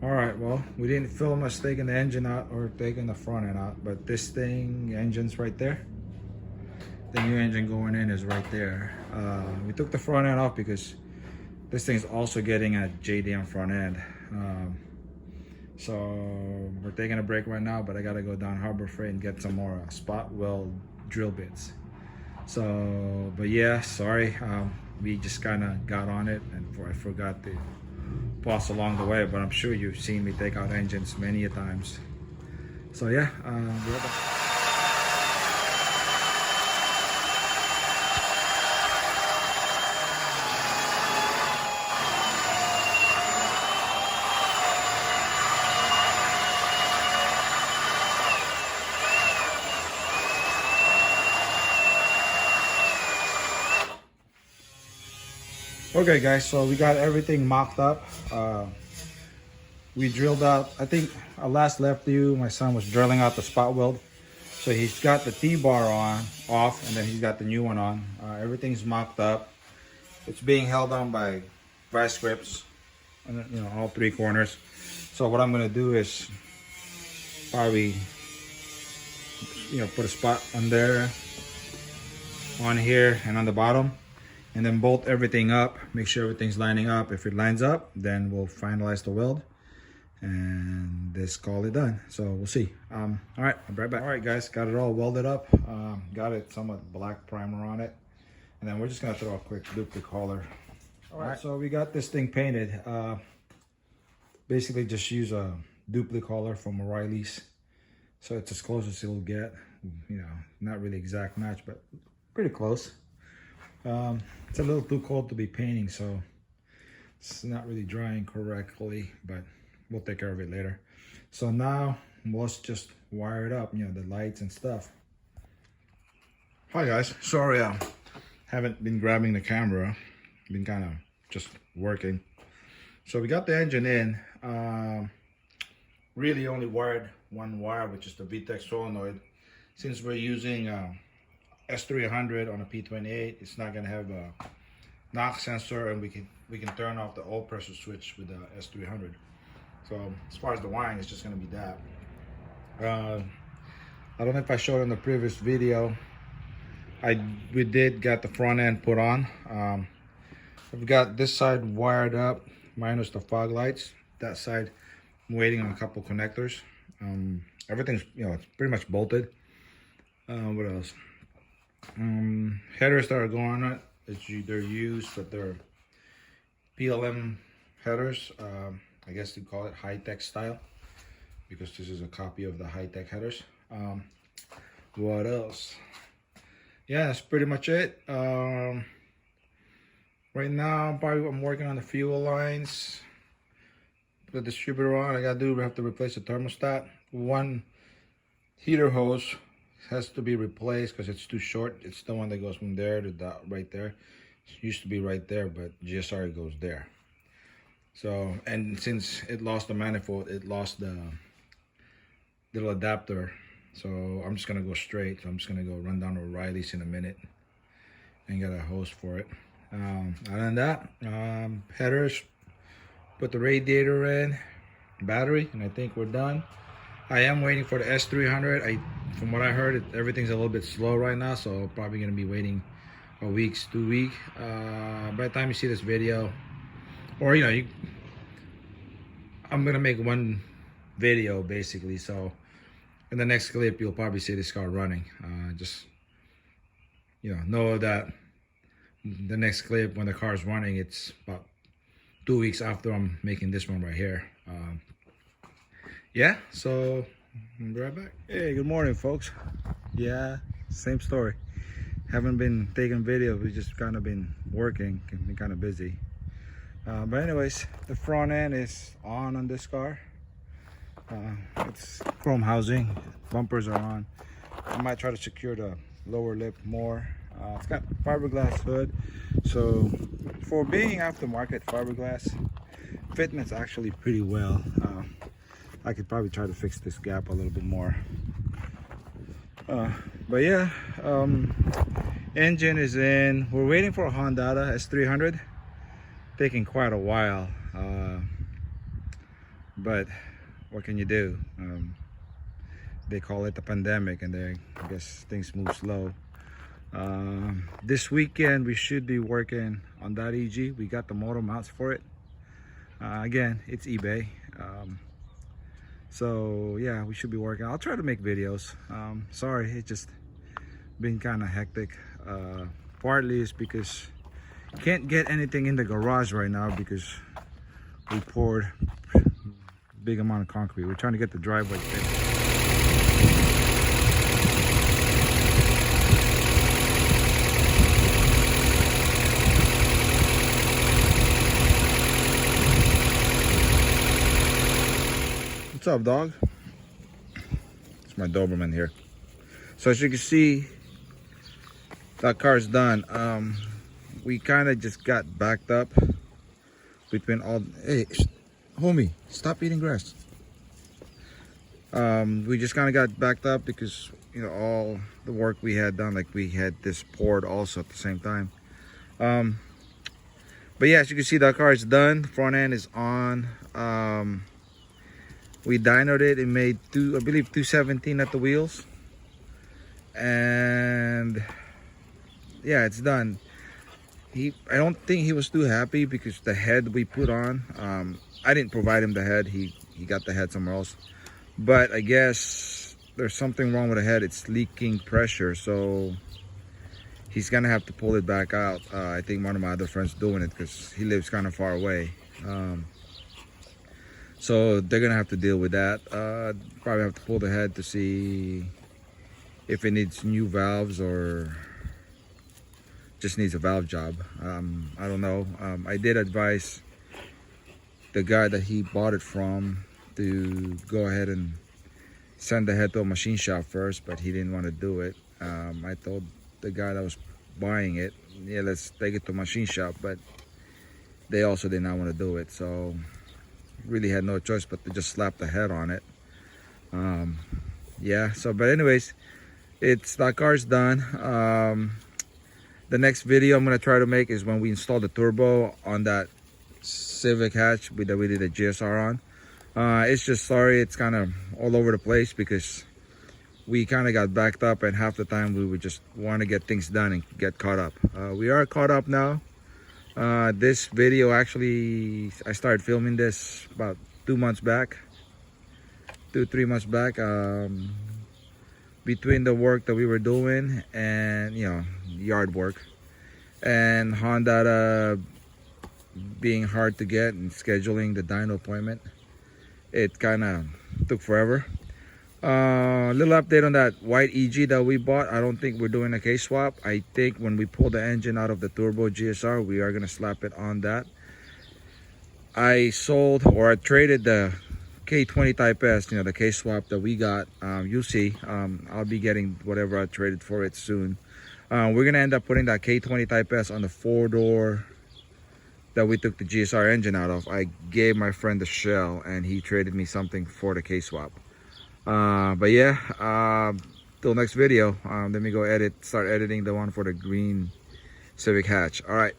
All right, well, we didn't film us taking the engine out or taking the front end out, but this thing, engine's right there. The new engine going in is right there. We took the front end off because this thing's also getting a JDM front end. So we're taking a break right now, but I gotta go down Harbor Freight and get some more spot weld drill bits. So, but yeah, sorry, we just kind of got on it and I forgot to pause along the way, but I'm sure you've seen me take out engines many a times. So yeah, okay guys, so we got everything mocked up. We drilled out, I think I last left you, my son was drilling out the spot weld. So he's got the T-bar off, and then he's got the new one on. Everything's mocked up. It's being held on by vice grips, you know, all three corners. So what I'm gonna do is probably, you know, put a spot on there, on here, and on the bottom. And then bolt everything up, make sure everything's lining up. If it lines up, then we'll finalize the weld and just call it done. So we'll see. All right, I'll be right back. All right guys, got it all welded up. Got it somewhat black primer on it. And then we're just gonna throw a quick duplicate color. All right, so we got this thing painted. Basically just use a duplicate color from O'Reilly's. So it's as close as it'll get. You know, not really exact match, but pretty close. It's a little too cold to be painting, so it's not really drying correctly, but we'll take care of it later. So now let's just wire it up, you know, the lights and stuff. Hi guys, sorry I haven't been grabbing the camera, been kind of just working. So we got the engine in. Really only wired one wire, which is the VTEC solenoid. Since we're using S300 on a P28, it's not gonna have a knock sensor, and we can turn off the oil pressure switch with the S300. So as far as the wiring, it's just gonna be that. I don't know if I showed in the previous video. We did get the front end put on. I've got this side wired up, minus the fog lights. That side, I'm waiting on a couple connectors. Everything's, you know, it's pretty much bolted. What else? Headers that are going on it, they're used, but they're PLM headers. I guess you call it high-tech style, because this is a copy of the high-tech headers. What else? Yeah, that's pretty much it. Right now, I'm working on the fuel lines. Put the distributor on. I gotta do, we have to replace the thermostat. One heater hose has to be replaced because it's too short. It's the one that goes from there to that right there. It used to be right there, but GSR goes there. So, and since it lost the manifold, it lost the little adapter. So I'm just gonna go straight. So I'm just gonna go run down to O'Reilly's in a minute and get a hose for it. Other than that, headers, put the radiator in, battery, and I think we're done. I am waiting for the S300. From what I heard, everything's a little bit slow right now, so probably gonna be waiting a week, 2 weeks. By the time you see this video, or you know, I'm gonna make one video basically. So in the next clip, you'll probably see this car running. Just, you know that the next clip when the car is running, it's about 2 weeks after I'm making this one right here. Yeah, so I'll be right back. Hey, good morning folks. Yeah, same story. Haven't been taking videos, we just kind of been working, been kind of busy. But anyways, the front end is on this car. It's chrome housing, bumpers are on. I might try to secure the lower lip more. It's got fiberglass hood, so for being aftermarket fiberglass, fitment's actually pretty well. I could probably try to fix this gap a little bit more. But yeah, engine is in. We're waiting for a Honda S300. Taking quite a while. but what can you do? They call it the pandemic, and I guess things move slow. This weekend we should be working on that EG. We got the motor mounts for it. Again, it's eBay. So yeah, we should be working. I'll try to make videos. Sorry, it's just been kind of hectic. Partly is because can't get anything in the garage right now because we poured a big amount of concrete. We're trying to get the driveway fixed. What's up, dog? It's my Doberman here. So as you can see, that car's done. We kind of just got backed up between all. Hey, homie, stop eating grass. We just kind of got backed up because, you know, all the work we had done, like we had this poured also at the same time. But yeah, as you can see, that car is done. Front end is on. We dynoed it and made I believe 217 at the wheels, and yeah, it's done. I don't think he was too happy because the head we put on, I didn't provide him the head. He got the head somewhere else, but I guess there's something wrong with the head. It's leaking pressure, so he's gonna have to pull it back out. I think one of my other friends doing it because he lives kind of far away. So they're gonna have to deal with that. Probably have to pull the head to see if it needs new valves or just needs a valve job. I don't know. I did advise the guy that he bought it from to go ahead and send the head to a machine shop first, but he didn't want to do it. I told the guy that was buying it, yeah, let's take it to a machine shop, but they also did not want to do it. So really had no choice but to just slap the head on it. Yeah, so but anyways, that car's done. The next video I'm gonna try to make is when we install the turbo on that Civic hatch that we did the GSR on. It's just, sorry, it's kind of all over the place because we kind of got backed up, and half the time we would just want to get things done and get caught up. We are caught up now. This video, actually, I started filming this about 3 months back. Between the work that we were doing and, you know, yard work, and Honda being hard to get and scheduling the dyno appointment, it kind of took forever. Little update on that white EG that we bought. I don't think we're doing a case swap. I think when we pull the engine out of the turbo GSR, we are going to slap it on that. I sold, or I traded the K20 Type S, you know, the case swap that we got. You'll see. I'll be getting whatever I traded for it soon. We're going to end up putting that K20 Type S on the 4-door that we took the GSR engine out of. I gave my friend the shell, and he traded me something for the case swap. But yeah, till next video. Let me go start editing the one for the green Civic hatch. All right.